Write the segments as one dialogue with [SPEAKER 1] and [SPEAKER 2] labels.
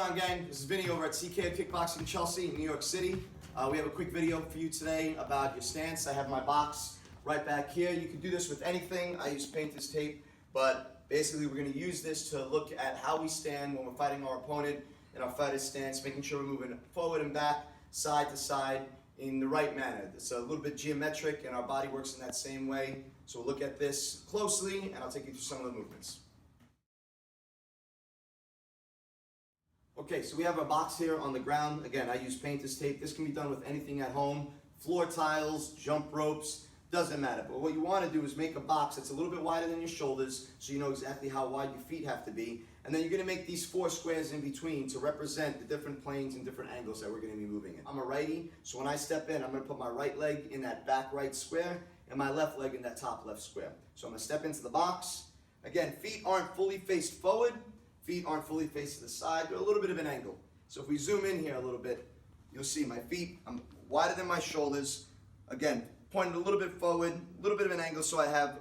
[SPEAKER 1] on, gang? This is Vinny over at CK Kickboxing Chelsea in New York City. We have a quick video for you today about your stance. I have my box right back here. You can do this with anything. I use painter's tape, but basically we're going to use this to look at how we stand when we're fighting our opponent in our fighter's stance, making sure we're moving forward and back, side to side in the right manner. It's a little bit geometric and our body works in that same way. So we'll look at this closely and I'll take you through some of the movements. Okay, so we have our box here on the ground. Again, I use painter's tape. This can be done with anything at home. Floor tiles, jump ropes, doesn't matter. But what you want to do is make a box that's a little bit wider than your shoulders so you know exactly how wide your feet have to be. And then you're going to make these 4 squares in between to represent the different planes and different angles that we're going to be moving in. I'm a righty, so when I step in, I'm going to put my right leg in that back right square and my left leg in that top left square. So I'm going to step into the box. Again, feet aren't fully faced forward. Feet aren't fully faced to the side. They're a little bit of an angle. So if we zoom in here a little bit, you'll see my feet, I'm wider than my shoulders. Again, pointed a little bit forward, a little bit of an angle so I have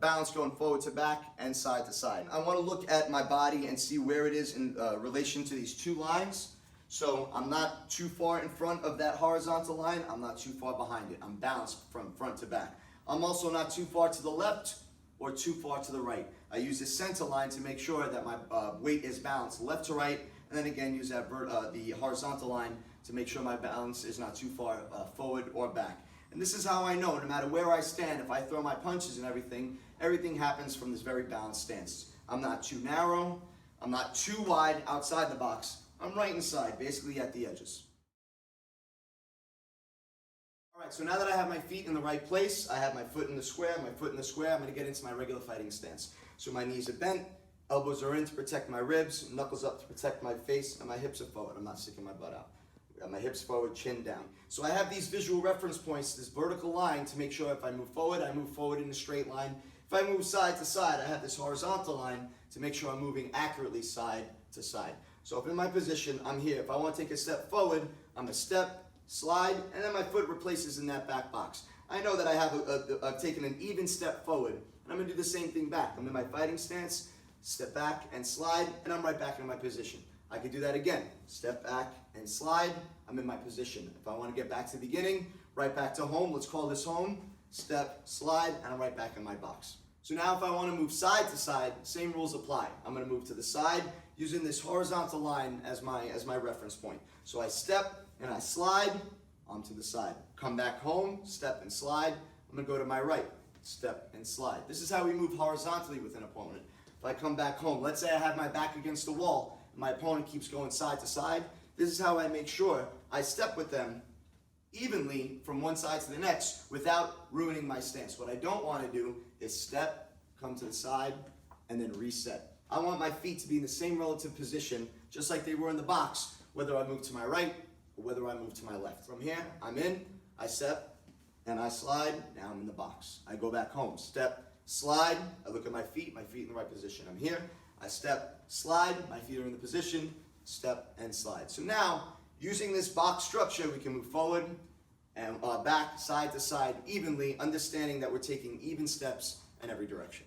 [SPEAKER 1] balance going forward to back and side to side. I want to look at my body and see where it is in relation to these 2 lines. So I'm not too far in front of that horizontal line. I'm not too far behind it. I'm balanced from front to back. I'm also not too far to the left or too far to the right. I use the center line to make sure that my weight is balanced left to right, and then again use that the horizontal line to make sure my balance is not too far forward or back. And this is how I know, no matter where I stand, if I throw my punches and everything happens from this very balanced stance. I'm not too narrow, I'm not too wide outside the box, I'm right inside, basically at the edges. Alright, so now that I have my feet in the right place, I have my foot in the square, I'm going to get into my regular fighting stance. So my knees are bent, elbows are in to protect my ribs, knuckles up to protect my face, and my hips are forward. I'm not sticking my butt out. My hips forward, chin down. So I have these visual reference points, this vertical line to make sure if I move forward in a straight line. If I move side to side, I have this horizontal line to make sure I'm moving accurately side to side. So if in my position, I'm here. If I want to take a step forward, I'm a step, slide, and then my foot replaces in that back box. I know that I have I've taken an even step forward, and I'm going to do the same thing back. I'm in my fighting stance, step back and slide, and I'm right back in my position. I could do that again. Step back and slide, I'm in my position. If I want to get back to the beginning, right back to home, let's call this home, step, slide, and I'm right back in my box. So now if I want to move side to side, same rules apply. I'm going to move to the side using this horizontal line as my reference point. So I step and I slide onto the side. Come back home, step and slide. I'm going to go to my right, step and slide. This is how we move horizontally with an opponent. If I come back home, let's say I have my back against the wall, and my opponent keeps going side to side. This is how I make sure I step with them evenly from one side to the next without ruining my stance. What I don't want to do is step, come to the side, and then reset. I want my feet to be in the same relative position, just like they were in the box, whether I move to my right or whether I move to my left. From here, I'm in, I step, and I slide, now I'm in the box. I go back home, step, slide, I look at my feet in the right position. I'm here, I step, slide, my feet are in the position, step and slide. So now, using this box structure, we can move forward and back, side to side evenly, understanding that we're taking even steps in every direction.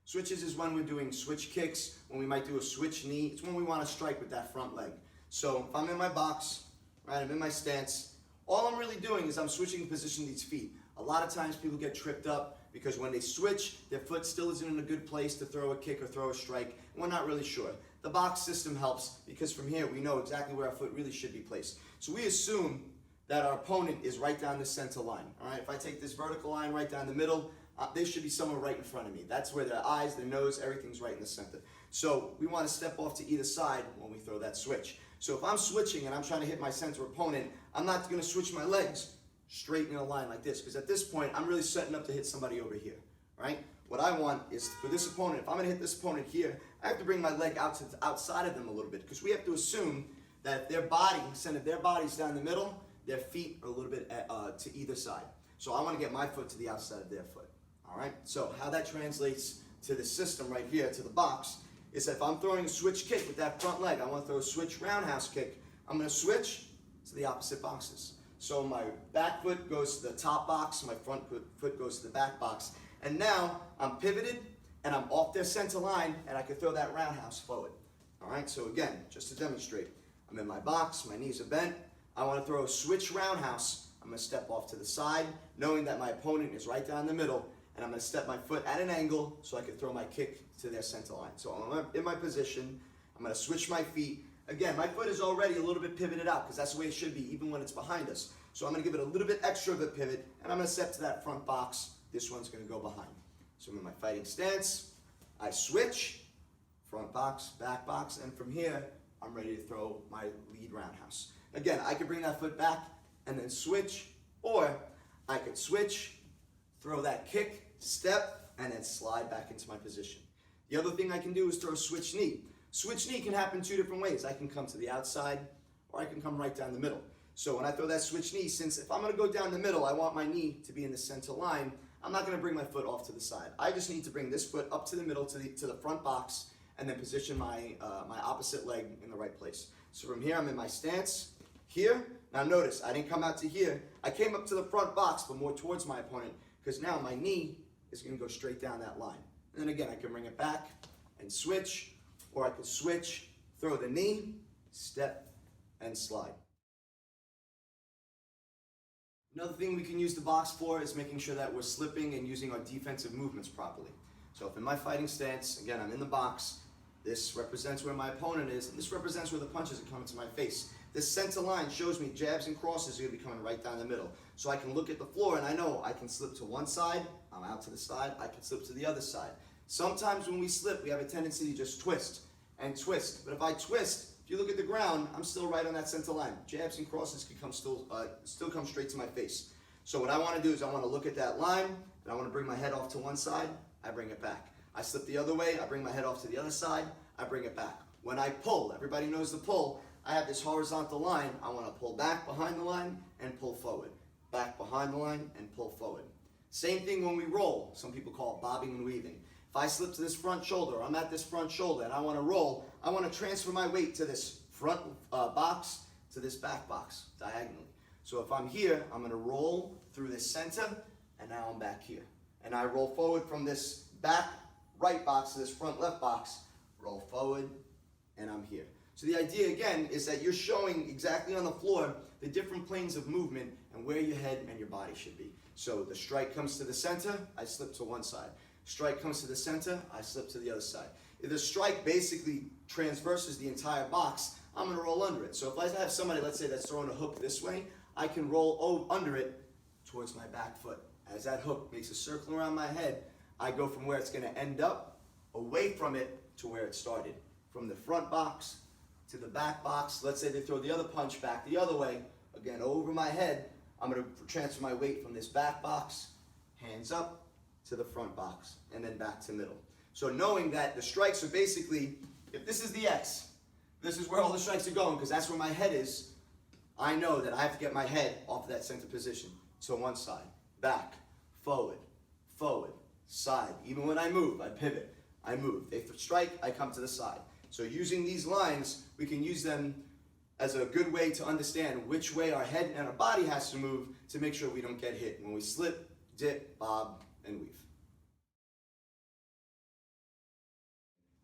[SPEAKER 1] Switches is when we're doing switch kicks, when we might do a switch knee. It's when we want to strike with that front leg. So if I'm in my box, right, I'm in my stance, all I'm really doing is I'm switching the position of these feet. A lot of times people get tripped up because when they switch, their foot still isn't in a good place to throw a kick or throw a strike, and we're not really sure. The box system helps because from here we know exactly where our foot really should be placed. So we assume that our opponent is right down the center line. All right, if I take this vertical line right down the middle, they should be somewhere right in front of me. That's where their eyes, their nose, everything's right in the center. So we want to step off to either side when we throw that switch. So if I'm switching and I'm trying to hit my center opponent, I'm not going to switch my legs straight in a line like this, because at this point, I'm really setting up to hit somebody over here, right? What I want is for this opponent, if I'm going to hit this opponent here, I have to bring my leg out to outside of them a little bit, because we have to assume that if their body, center their body's down the middle, their feet are a little bit to either side. So I want to get my foot to the outside of their foot, all right? So how that translates to the system right here, to the box, is that if I'm throwing a switch kick with that front leg, I want to throw a switch roundhouse kick, I'm going to switch to the opposite boxes. So my back foot goes to the top box, my front foot goes to the back box. And now I'm pivoted and I'm off their center line, and I can throw that roundhouse forward. All right, so again, just to demonstrate, I'm in my box, my knees are bent. I want to throw a switch roundhouse. I'm going to step off to the side, knowing that my opponent is right down the middle, and I'm going to step my foot at an angle so I can throw my kick to their center line. So I'm in my position. I'm going to switch my feet. Again, my foot is already a little bit pivoted out because that's the way it should be, even when it's behind us. So I'm going to give it a little bit extra of a pivot, and I'm going to step to that front box. This one's going to go behind. So I'm in my fighting stance. I switch, front box, back box, and from here, I'm ready to throw my lead roundhouse. Again, I could bring that foot back and then switch, or I could switch, throw that kick, step, and then slide back into my position. The other thing I can do is throw a switch knee. Switch knee can happen two different ways. I can come to the outside, or I can come right down the middle. So when I throw that switch knee, since if I'm going to go down the middle, I want my knee to be in the center line, I'm not going to bring my foot off to the side. I just need to bring this foot up to the middle, to the front box, and then position my opposite leg in the right place. So from here, I'm in my stance. Here, now notice, I didn't come out to here. I came up to the front box, but more towards my opponent, because now my knee is going to go straight down that line. And then again, I can bring it back and switch, or I could switch, throw the knee, step, and slide. Another thing we can use the box for is making sure that we're slipping and using our defensive movements properly. So if in my fighting stance, again, I'm in the box, this represents where my opponent is, and this represents where the punches are coming to my face. This center line shows me jabs and crosses are going to be coming right down the middle. So I can look at the floor and I know I can slip to one side, I'm out to the side, I can slip to the other side. Sometimes when we slip, we have a tendency to just twist and twist. But if I twist, if you look at the ground, I'm still right on that center line. Jabs and crosses can come still come straight to my face. So what I want to do is I want to look at that line, and I want to bring my head off to one side, I bring it back. I slip the other way, I bring my head off to the other side, I bring it back. When I pull, everybody knows the pull, I have this horizontal line, I want to pull back behind the line and pull forward. Back behind the line and pull forward. Same thing when we roll. Some people call it bobbing and weaving. If I slip to this front shoulder, I'm at this front shoulder and I want to roll, I want to transfer my weight to this front box to this back box diagonally. So if I'm here, I'm going to roll through this center, and now I'm back here. And I roll forward from this back right box to this front left box, roll forward, and I'm here. So the idea again is that you're showing exactly on the floor the different planes of movement and where your head and your body should be. So the strike comes to the center, I slip to one side. Strike comes to the center, I slip to the other side. If the strike basically transverses the entire box, I'm going to roll under it. So if I have somebody, let's say, that's throwing a hook this way, I can roll under it towards my back foot. As that hook makes a circle around my head, I go from where it's going to end up, away from it, to where it started. From the front box to the back box. Let's say they throw the other punch back the other way. Again, over my head, I'm going to transfer my weight from this back box, hands up, to the front box, and then back to middle. So knowing that the strikes are basically, if this is the X, this is where all the strikes are going, because that's where my head is, I know that I have to get my head off of that center position. To one side, back, forward, forward, side. Even when I move, I pivot, I move. They strike, I come to the side. So using these lines, we can use them as a good way to understand which way our head and our body has to move to make sure we don't get hit when we slip, dip, bob, and weave.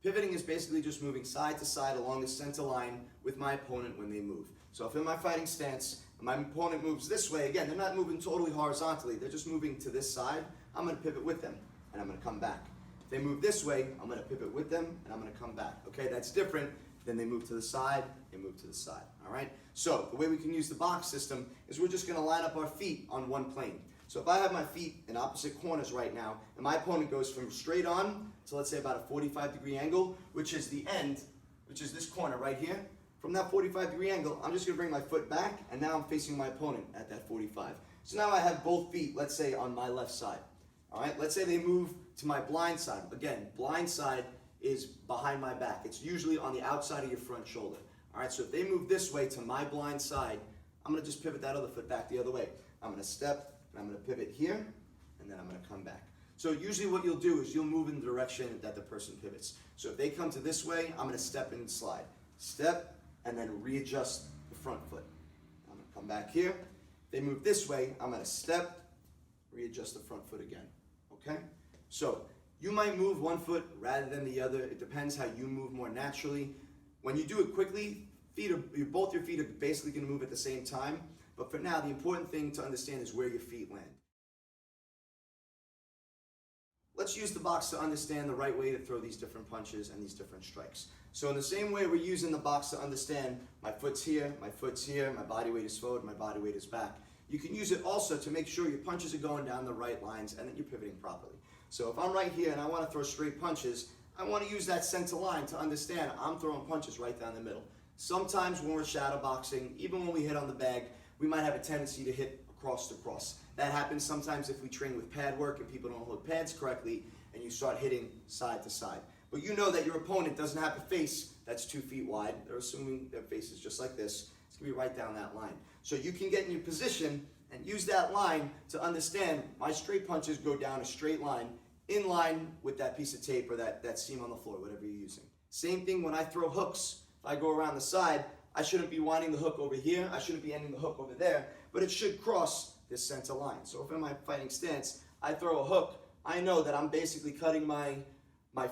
[SPEAKER 1] Pivoting is basically just moving side to side along the center line with my opponent when they move. So if in my fighting stance, my opponent moves this way, again, they're not moving totally horizontally, they're just moving to this side, I'm going to pivot with them, and I'm going to come back. If they move this way, I'm going to pivot with them, and I'm going to come back. Okay, that's different than they move to the side, they move to the side. All right? So the way we can use the box system is we're just going to line up our feet on one plane. So if I have my feet in opposite corners right now, and my opponent goes from straight on to, let's say, about a 45-degree angle, which is the end, which is this corner right here. From that 45-degree angle, I'm just going to bring my foot back, and now I'm facing my opponent at that 45. So now I have both feet, let's say, on my left side. All right, let's say they move to my blind side. Again, blind side is behind my back. It's usually on the outside of your front shoulder. All right, so if they move this way to my blind side, I'm going to just pivot that other foot back the other way. I'm going to step, and I'm going to pivot here, and then I'm going to come back. So usually what you'll do is you'll move in the direction that the person pivots. So if they come to this way, I'm going to step and slide. Step, and then readjust the front foot. I'm going to come back here. If they move this way, I'm going to step, readjust the front foot again. Okay? So You might move one foot rather than the other. It depends how you move more naturally. When you do it quickly, both your feet are basically going to move at the same time. But for now, the important thing to understand is where your feet land. Let's use the box to understand the right way to throw these different punches and these different strikes. So in the same way we're using the box to understand my foot's here, my body weight is forward, my body weight is back. You can use it also to make sure your punches are going down the right lines and that you're pivoting properly. So if I'm right here and I want to throw straight punches, I want to use that center line to understand I'm throwing punches right down the middle. Sometimes when we're shadow boxing, even when we hit on the bag, we might have a tendency to hit across to cross. That happens sometimes if we train with pad work and people don't hold pads correctly and you start hitting side to side. But you know that your opponent doesn't have a face that's 2 feet wide. They're assuming their face is just like this. It's going to be right down that line. So you can get in your position and use that line to understand my straight punches go down a straight line in line with that piece of tape or that seam on the floor, whatever you're using. Same thing when I throw hooks. If I go around the side, I shouldn't be winding the hook over here. I shouldn't be ending the hook over there, but it should cross this center line. So if in my fighting stance, I throw a hook, I know that I'm basically cutting my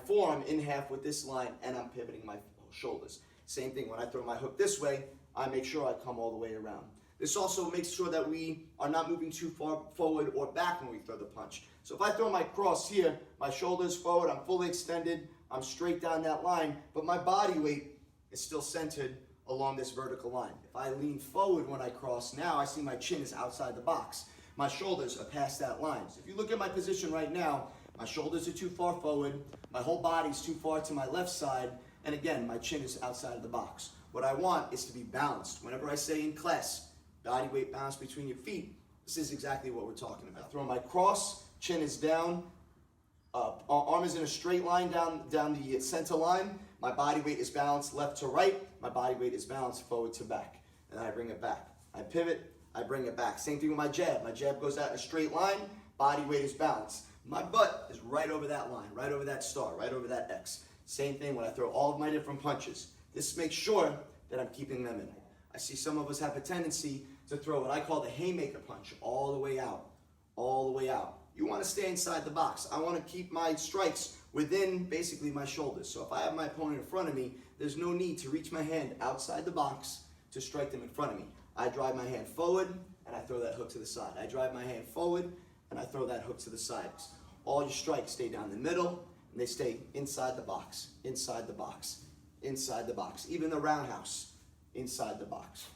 [SPEAKER 1] forearm in half with this line and I'm pivoting my shoulders. Same thing, when I throw my hook this way, I make sure I come all the way around. This also makes sure that we are not moving too far forward or back when we throw the punch. So if I throw my cross here, my shoulders forward, I'm fully extended, I'm straight down that line, but my body weight is still centered along this vertical line. If I lean forward when I cross, now I see my chin is outside the box. My shoulders are past that line. So if you look at my position right now, my shoulders are too far forward, my whole body's too far to my left side, and again, my chin is outside of the box. What I want is to be balanced. Whenever I say in class, body weight balance between your feet, this is exactly what we're talking about. I throw my cross, chin is down, arm is in a straight line down the center line. My body weight is balanced left to right. My body weight is balanced forward to back. And then I bring it back. I pivot, I bring it back. Same thing with my jab. My jab goes out in a straight line. Body weight is balanced. My butt is right over that line, right over that star, right over that X. Same thing when I throw all of my different punches. This makes sure that I'm keeping them in. I see some of us have a tendency to throw what I call the haymaker punch all the way out, all the way out. You want to stay inside the box. I want to keep my strikes within basically my shoulders. So if I have my opponent in front of me, there's no need to reach my hand outside the box to strike them in front of me. I drive my hand forward and I throw that hook to the side. I drive my hand forward and I throw that hook to the side. All your strikes stay down the middle and they stay inside the box, inside the box, inside the box. Even the roundhouse, inside the box.